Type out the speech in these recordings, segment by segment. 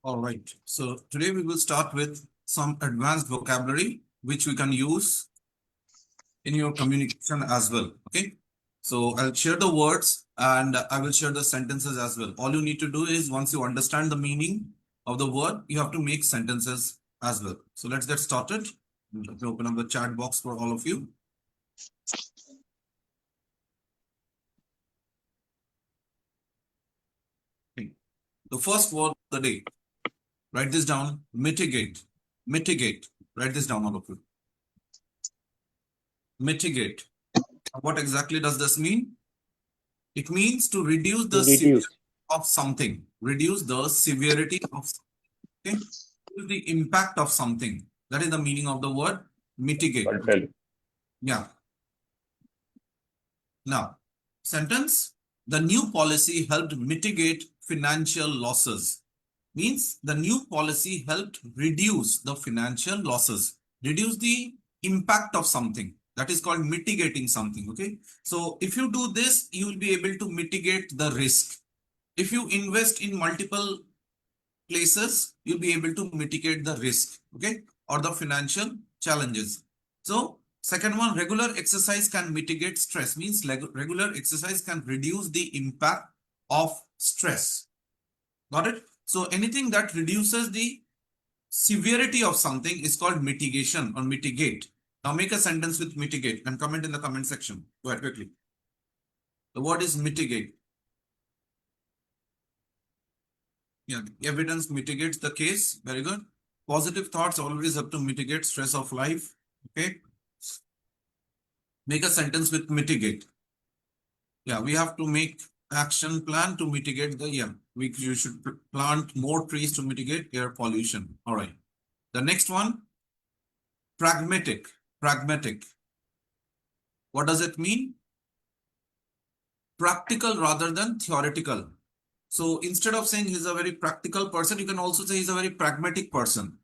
All right. So today we will start with some advanced vocabulary which we can use in your communication as well. Okay. So I'll share the words and I will share the sentences as well. All you need to do is once you understand the meaning of the word, you have to make sentences as well. So let's get started. Let me open up the chat box for all of you. Okay. The first word of the day. Write this down. Mitigate. Mitigate. Write this down, all of you. Mitigate. What exactly does this mean? It means to reduce the To severity reduce. of something. Reduce the severity of something. Reduce the impact of something. That is the meaning of the word mitigate. Control. Yeah. Now, sentence. The new policy helped mitigate financial losses. Means the new policy helped reduce the financial losses. Reduce the impact of something. That is called mitigating something. Okay. So if you do this, you will be able to mitigate the risk. If you invest in multiple places, you'll be able to mitigate the risk, okay, or the financial challenges. So second one, regular exercise can mitigate stress. Means regular exercise can reduce the impact of stress. Got it? So anything that reduces the severity of something is called mitigation or mitigate. Now make a sentence with mitigate and comment in the comment section. Go ahead quickly. The word is mitigate. Yeah, evidence mitigates the case. Very good. Positive thoughts always have to mitigate stress of life. Okay. Make a sentence with mitigate. Yeah, we have to make action plan to mitigate the, you should plant more trees to mitigate air pollution. All right. The next one, pragmatic. Pragmatic. What does it mean? Practical rather than theoretical. So instead of saying he's a very practical person, you can also say he's a very pragmatic person.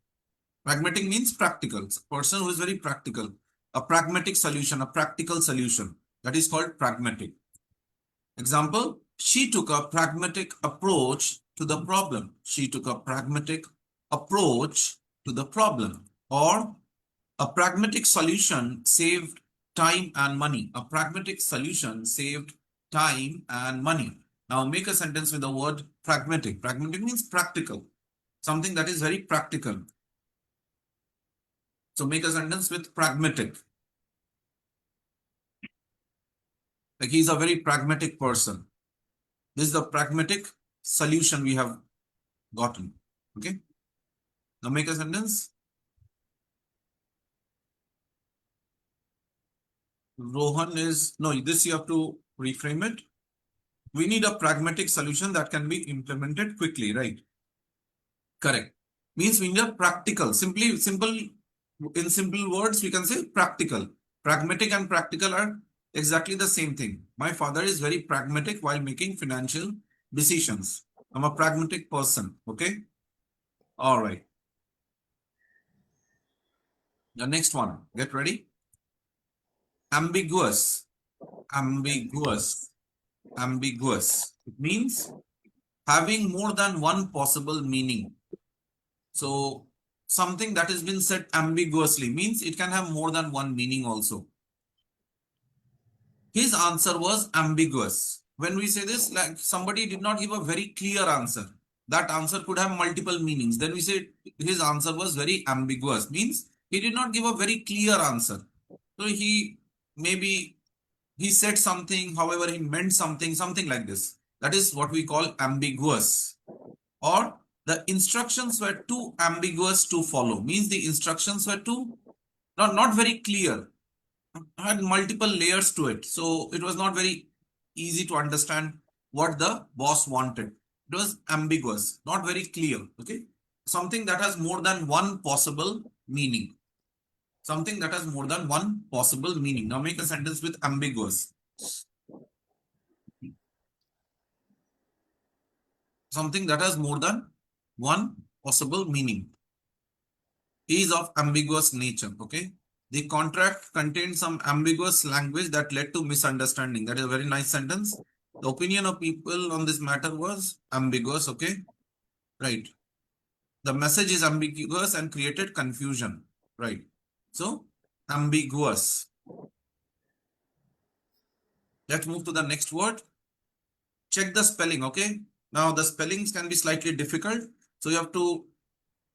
Pragmatic means practical. It's a person who is very practical. A pragmatic solution, a practical solution. That is called pragmatic. Example, she took a pragmatic approach to the problem. She took a pragmatic approach to the problem. Or a pragmatic solution saved time and money. A pragmatic solution saved time and money. Now make a sentence with the word pragmatic. Pragmatic means practical. Something that is very practical. So make a sentence with pragmatic. Like he's a very pragmatic person. This is the pragmatic solution we have gotten. Okay. Now make a sentence. Rohan is, no, this you have to reframe it. We need a pragmatic solution that can be implemented quickly, right? Correct. Means we need a practical, in simple words, we can say practical. Pragmatic and practical are exactly the same thing. My father is very pragmatic while making financial decisions. I'm a pragmatic person. Okay. All right. The next one. Get ready. Ambiguous. Ambiguous. Ambiguous. It means having more than one possible meaning. So something that has been said ambiguously means it can have more than one meaning also. His answer was ambiguous. When we say this, like somebody did not give a very clear answer. That answer could have multiple meanings. Then we say his answer was very ambiguous. Means he did not give a very clear answer. So maybe he said something, however, he meant something like this. That is what we call ambiguous. Or the instructions were too ambiguous to follow. Means the instructions were not very clear. Had multiple layers to it. So it was not very easy to understand what the boss wanted. It was ambiguous, not very clear. Okay. Something that has more than one possible meaning. Something that has more than one possible meaning. Now make a sentence with ambiguous. Something that has more than one possible meaning. Is of ambiguous nature. Okay. The contract contained some ambiguous language that led to misunderstanding. That is a very nice sentence. The opinion of people on this matter was ambiguous. Okay. Right. The message is ambiguous and created confusion, right? So ambiguous. Let's move to the next word. Check the spelling, okay? Now the spellings can be slightly difficult, so you have to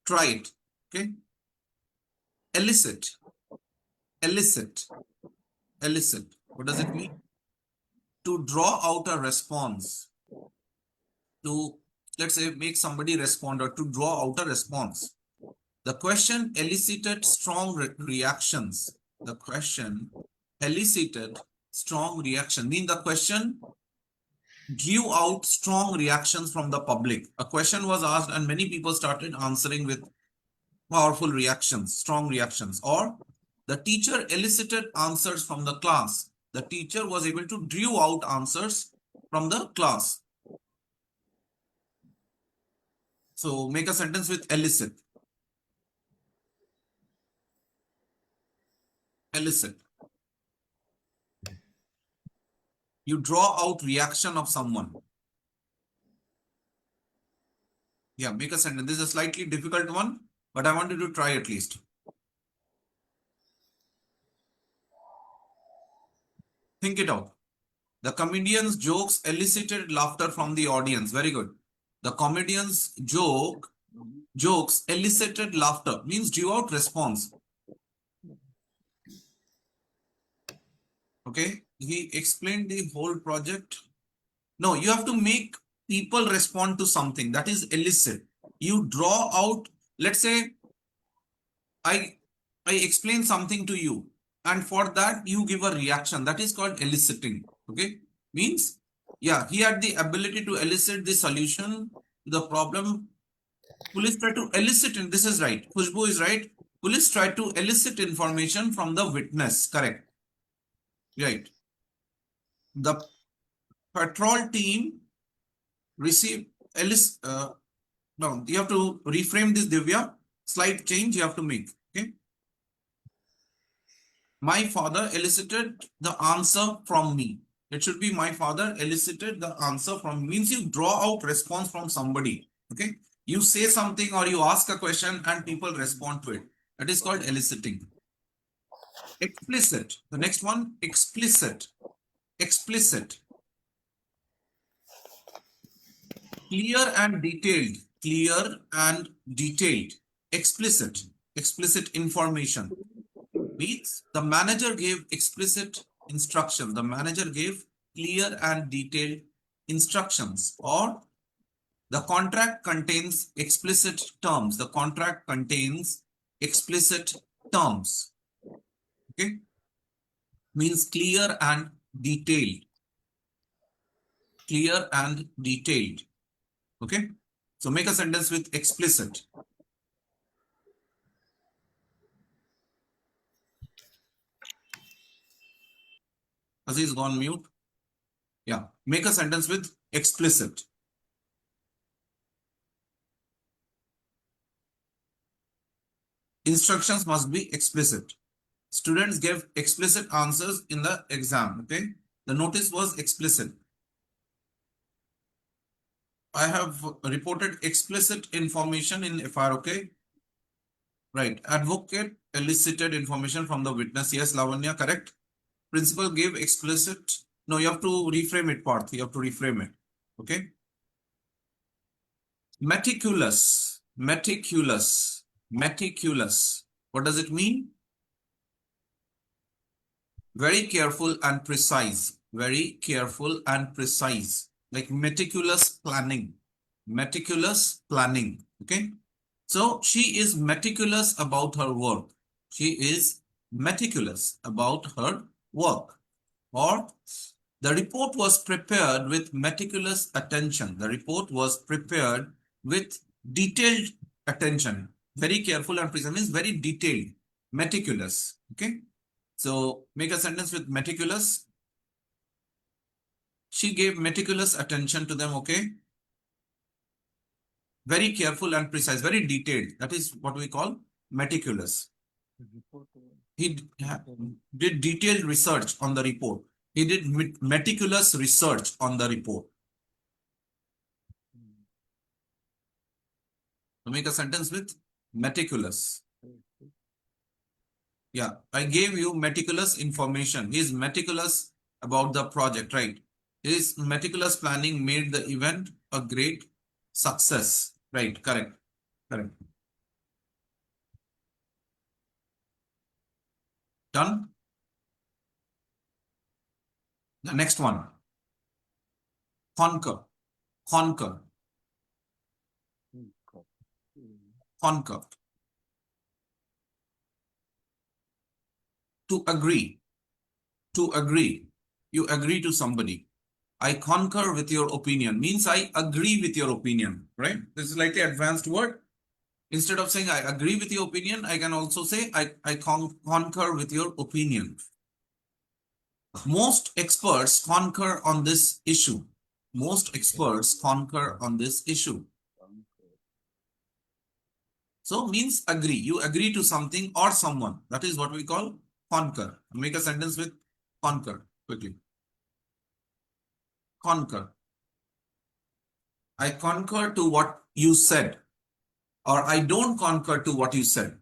try it, okay? Elicit, elicit, elicit. What does it mean? To draw out a response, to, let's say, make somebody respond or to draw out a response. The question elicited strong reactions. The question elicited strong reaction. Mean the question give out strong reactions from the public. A question was asked and many people started answering with powerful reactions, strong reactions. Or the teacher elicited answers from the class. The teacher was able to draw out answers from the class. So make a sentence with elicit. Elicit. You draw out reaction of someone. Yeah, make a sentence. This is a slightly difficult one, but I want you to try at least. Think it out. The comedian's jokes elicited laughter from the audience. Very good. The comedian's jokes elicited laughter. Means drew out response. Okay. He explained the whole project. No, you have to make people respond to something. That is elicit. You draw out, let's say, I explain something to you, and for that you give a reaction. That is called eliciting. Okay. Means, yeah, he had the ability to elicit the solution to the problem. Police try to elicit, and this is right. Khushbu is right. Police try to elicit information from the witness. Correct. Right. The patrol team received no, you have to reframe this, Divya. Slight change you have to make. Okay. My father elicited the answer from me. It should be my father elicited the answer from me. Means you draw out response from somebody. Okay. You say something or you ask a question and people respond to it. That is called eliciting. Explicit. The next one, explicit. Explicit. Clear and detailed. Clear and detailed. Explicit. Explicit information. Means the manager gave explicit instructions. The manager gave clear and detailed instructions. Or the contract contains explicit terms. The contract contains explicit terms. Okay. Means clear and detailed. Clear and detailed. Okay. So make a sentence with explicit. Aziz gone mute. Yeah. Make a sentence with explicit. Instructions must be explicit. Students gave explicit answers in the exam. Okay. The notice was explicit. I have reported explicit information in FR. Okay. Right. Advocate elicited information from the witness. Yes, Lavanya, correct. Principal gave explicit. No, you have to reframe it, Parth. You have to reframe it. Okay. Meticulous. Meticulous. Meticulous. What does it mean? Very careful and precise. Very careful and precise. Like meticulous planning. Meticulous planning. Okay. So she is meticulous about her work. She is meticulous about her work. Or the report was prepared with meticulous attention. The report was prepared with detailed attention. Very careful and precise means very detailed. Meticulous. Okay. So make a sentence with meticulous. She gave meticulous attention to them. Okay. Very careful and precise, very detailed. That is what we call meticulous. He did detailed research on the report. He did meticulous research on the report. So make a sentence with meticulous. Yeah, I gave you meticulous information. He is meticulous about the project, right? His meticulous planning made the event a great success. Right, correct, correct. Done? The next one. Conquer, conquer, conquer. To agree, to agree. You agree to somebody. I concur with your opinion means I agree with your opinion, right? This is like the advanced word. Instead of saying I agree with your opinion, I can also say I concur with your opinion. Most experts concur on this issue. Most experts concur on this issue. So means agree. You agree to something or someone. That is what we call concur. Make a sentence with concur quickly. Concur. I concur to what you said, or I don't concur to what you said.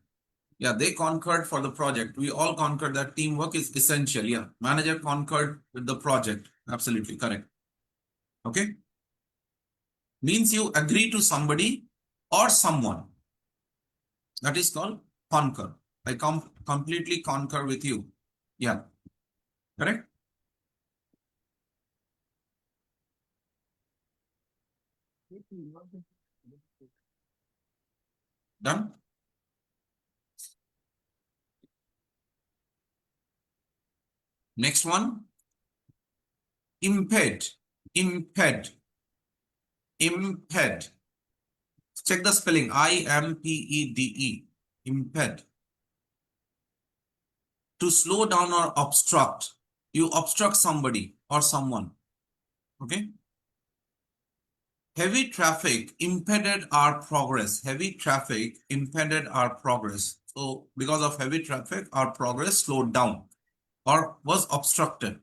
Yeah, they concurred for the project. We all concurred that teamwork is essential. Yeah, manager concurred with the project. Absolutely correct. Okay. Means you agree to somebody or someone. That is called concur. I completely concur with you. Yeah, correct. Done. Next one. Impede. Impede. Impede. Check the spelling. I-M-P-E-D-E. Impede. To slow down or obstruct. You obstruct somebody or someone. Okay. Heavy traffic impeded our progress. Heavy traffic impeded our progress. So because of heavy traffic, our progress slowed down or was obstructed.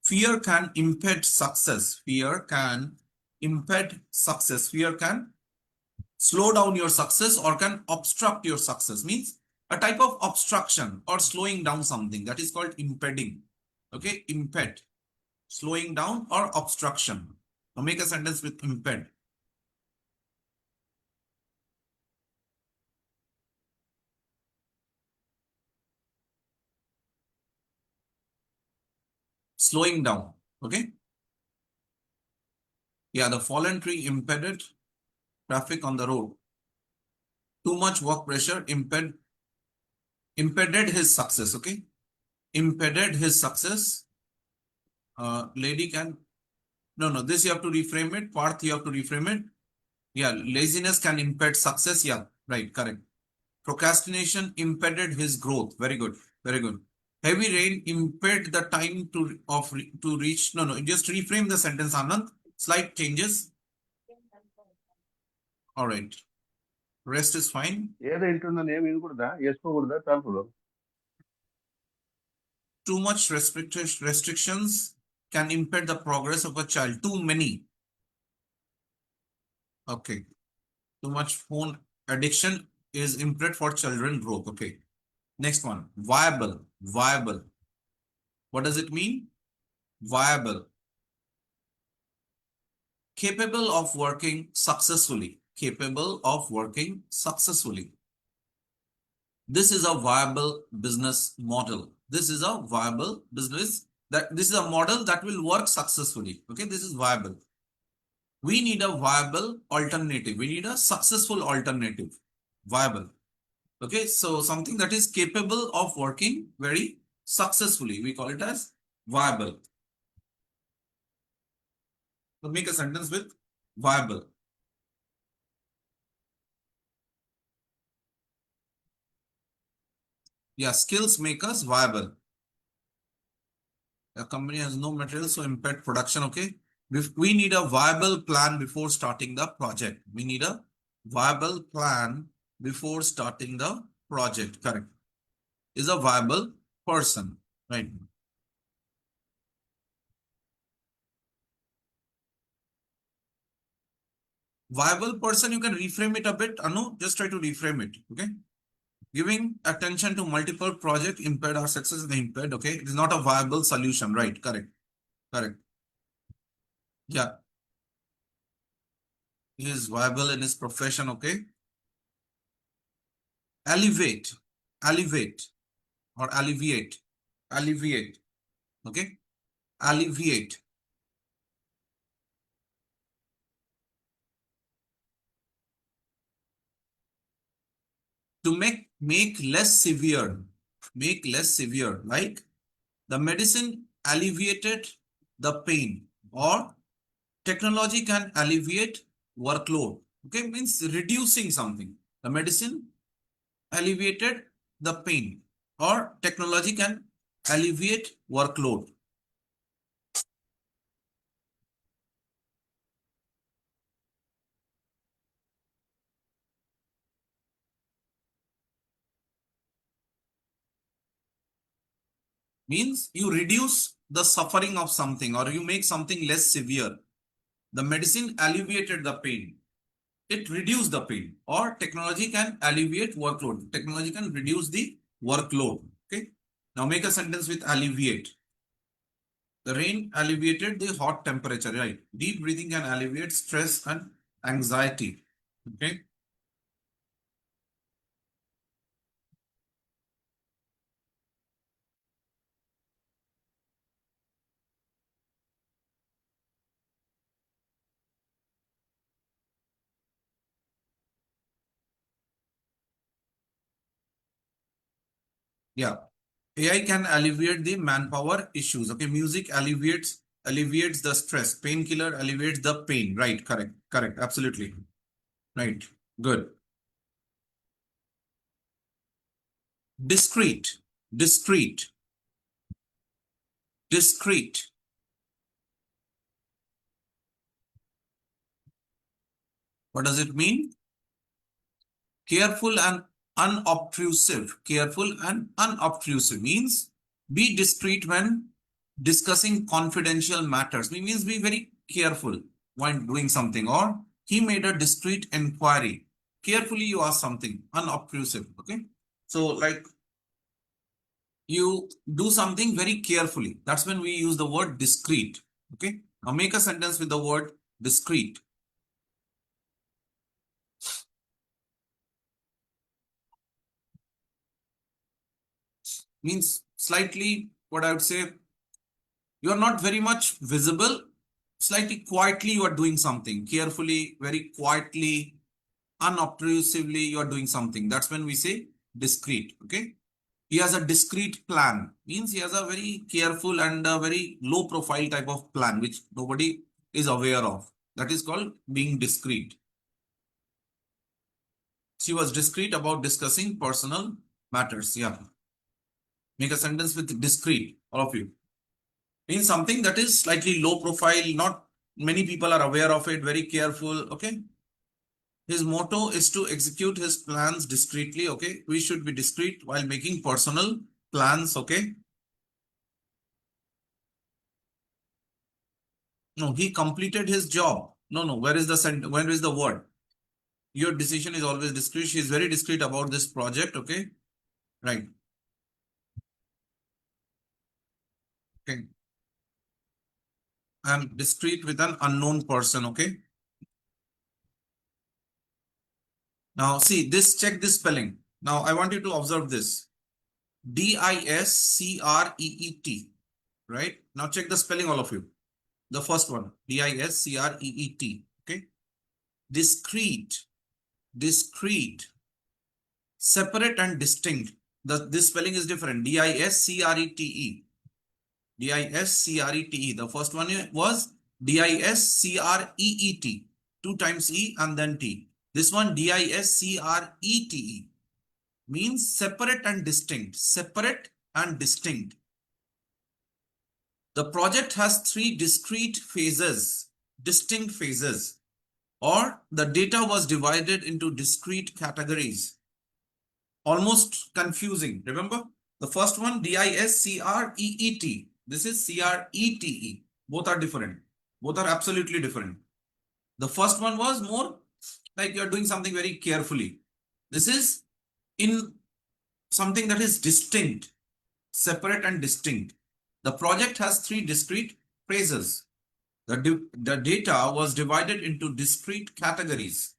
Fear can impede success. Fear can impede success. Fear can slow down your success or can obstruct your success. Means a type of obstruction or slowing down something. That is called impeding. Okay, impede. Slowing down or obstruction. Now make a sentence with impede. Slowing down. Okay. Yeah, the fallen tree impeded traffic on the road. Too much work pressure impeded his success. Okay. Impeded his success. Lady can, no, this you have to reframe it. Parth, you have to reframe it. Yeah, laziness can impede success. Yeah, right, correct. Procrastination impeded his growth. Very good, very good. Heavy rain impeded the time to reach. No, just reframe the sentence, Anand. Slight changes. All right. Rest is fine. ఏదో ఇంటుందని ఏమి వినకూడదా వేసుకోకూడదా తలుపులు Too much restrictions can impede the progress of a child. Too many. Okay. Too much phone addiction is impaired for children growth. Okay. Next one. Viable. Viable. What does it mean? Viable. Capable of working successfully. Capable of working successfully. This is a viable business model. This is a viable business this is a model that will work successfully. Okay, this is viable. We need a viable alternative. We need a successful alternative. Viable. Okay, so something that is capable of working very successfully. We call it as viable. So make a sentence with viable. Yeah, skills make us viable. A company has no material, so impact production. Okay. We need a viable plan before starting the project. We need a viable plan before starting the project. Correct. Is a viable person. Right. Viable person, you can reframe it a bit. Anu, just try to reframe it. Okay. Giving attention to multiple projects impaired our success is impaired. Okay. It is not a viable solution. Right. Correct. Correct. Yeah. He is viable in his profession. Okay. Elevate. Elevate. Or alleviate. Alleviate. Okay. Alleviate. To make less severe. Make less severe. Like the medicine alleviated the pain, or technology can alleviate workload. Okay, means reducing something. The medicine alleviated the pain, or technology can alleviate workload. Means you reduce the suffering of something, or you make something less severe. The medicine alleviated the pain. It reduced the pain, or technology can alleviate workload. Technology can reduce the workload. Okay. Now make a sentence with alleviate. The rain alleviated the hot temperature, right? Deep breathing can alleviate stress and anxiety. Okay. Yeah. AI can alleviate the manpower issues. Okay. Music alleviates the stress. Painkiller alleviates the pain. Right. Correct. Correct. Absolutely. Right. Good. Discrete. Discrete. Discrete. What does it mean? Careful and unobtrusive. Careful and unobtrusive means be discreet when discussing confidential matters. It means be very careful when doing something. Or he made a discreet inquiry. Carefully you ask something. Unobtrusive. Okay. So like you do something very carefully. That's when we use the word discreet. Okay. Now make a sentence with the word discreet. Means slightly, what I would say, you are not very much visible. Slightly quietly you are doing something. Carefully, very quietly, unobtrusively you are doing something. That's when we say discreet. Okay. He has a discreet plan. Means he has a very careful and a very low profile type of plan which nobody is aware of. That is called being discreet. She was discreet about discussing personal matters. Yeah. Make a sentence with discreet, all of you. Means something that is slightly low profile, not many people are aware of it, very careful. Okay. His motto is to execute his plans discreetly. Okay. We should be discreet while making personal plans. Okay. No, he completed his job. No. Where is the where is the word? Your decision is always discreet. She is very discreet about this project. Okay. Right. Okay. I am discreet with an unknown person. Okay. Now see this, check this spelling. Now I want you to observe this. Discreet. Right. Now check the spelling, all of you. The first one, Discreet. Okay. Discreet. Discreet. Separate and distinct. This spelling is different. Discrete. Discrete. The first one was Discreet. 2 times E and then T. This one Discrete means separate and distinct. Separate and distinct. The project has 3 discrete phases, distinct phases, or the data was divided into discrete categories. Almost confusing. Remember the first one, Discreet. This is Crete. Both are different. Both are absolutely different. The first one was more like you're doing something very carefully. This is in something that is distinct, separate and distinct. The project has three discrete phases. The data was divided into discrete categories.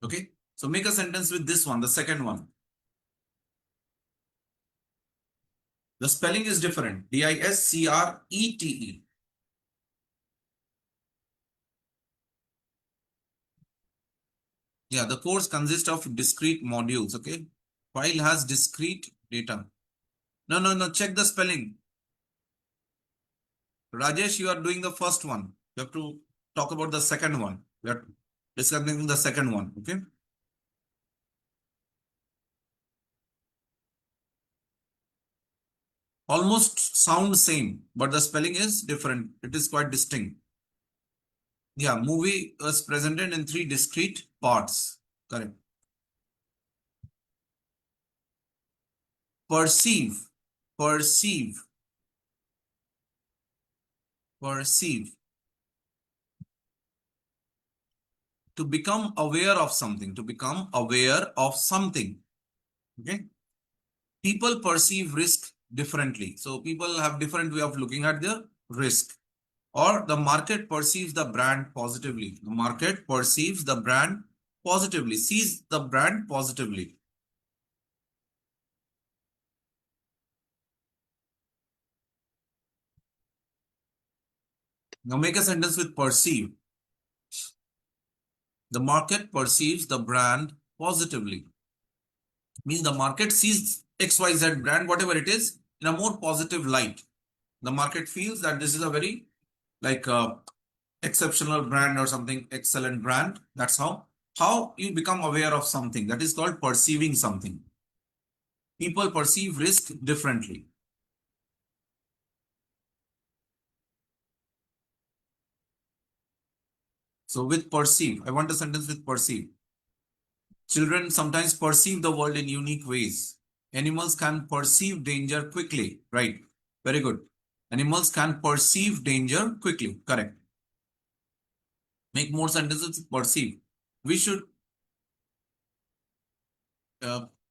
Okay, so make a sentence with this one, the second one. The spelling is different. DISCRETE. Yeah, the course consists of discrete modules. Okay, file has discrete data. No. Check the spelling. Rajesh, you are doing the first one. You have to talk about the second one. We are discussing the second one. Okay. Almost sound same, but the spelling is different. It is quite distinct. Yeah, movie was presented in three discrete parts. Correct. Perceive. Perceive. Perceive. To become aware of something. To become aware of something. Okay. People perceive risk differently. So people have different way of looking at the risk. Or the market perceives the brand positively. The market perceives the brand positively, sees the brand positively. Now make a sentence with perceive. The market perceives the brand positively. Means the market sees XYZ brand, whatever it is, in a more positive light. The market feels that this is a very exceptional brand or something, excellent brand. That's how you become aware of something. That is called perceiving something. People perceive risk differently. So with perceive, I want a sentence with perceive. Children sometimes perceive the world in unique ways. Animals can perceive danger quickly. Right. Very good. Animals can perceive danger quickly. Correct. Make more sentences with perceive. We should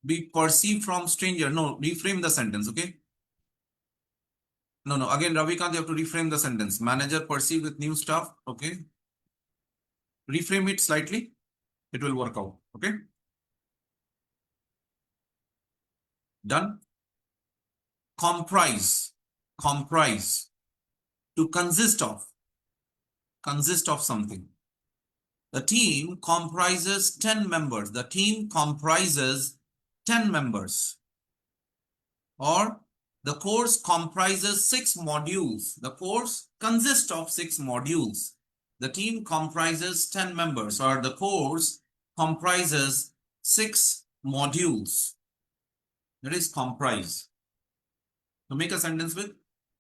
be perceived from stranger. No, reframe the sentence. Okay. No. Again, Ravikant, you have to reframe the sentence. Manager perceived with new staff. Okay. Reframe it slightly. It will work out. Okay. Done. Comprise. Comprise. To consist of. Consist of something. The team comprises 10 members. The team comprises 10 members. Or the course comprises 6 modules. The course consists of 6 modules. The team comprises 10 members, or the course comprises 6 modules. That is comprise. So make a sentence with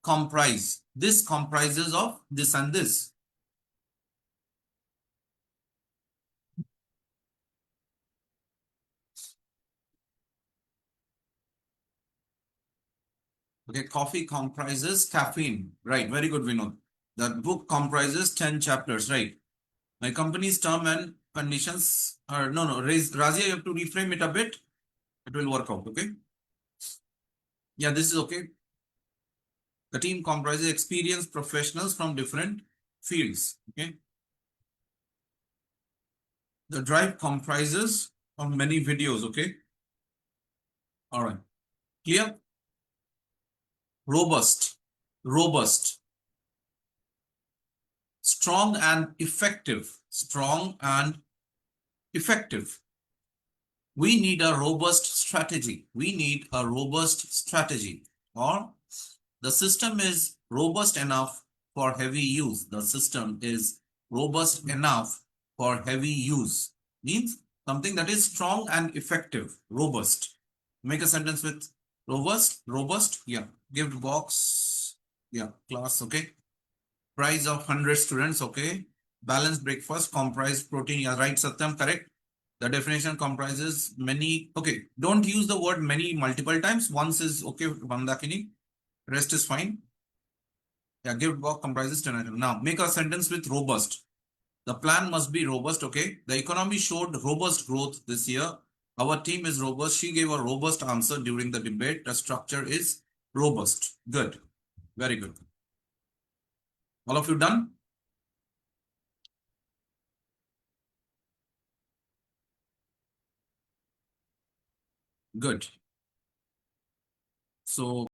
comprise. This comprises of this and this. Okay, coffee comprises caffeine. Right, very good, Vinod. The book comprises 10 chapters, right? My company's term and conditions are, Razia, you have to reframe it a bit. It will work out, okay? Yeah, this is okay. The team comprises experienced professionals from different fields, okay? The drive comprises of many videos, okay? All right, clear? Robust, robust. Strong and effective, strong and effective. We need a robust strategy. We need a robust strategy. Or the system is robust enough for heavy use. The system is robust enough for heavy use. Means something that is strong and effective. Robust. Make a sentence with robust. Robust. Yeah. Gift box. Yeah. Class. Okay. Price of 100 students. Okay. Balanced breakfast. Comprised protein. Yeah. Right, Satyam. Correct. The definition comprises many. Okay. Don't use the word many multiple times. Once is okay. Vandakini. Rest is fine. Yeah, gift box comprises 10 items. Now, make a sentence with robust. The plan must be robust. Okay. The economy showed robust growth this year. Our team is robust. She gave a robust answer during the debate. The structure is robust. Good. Very good. All of you done? Good. So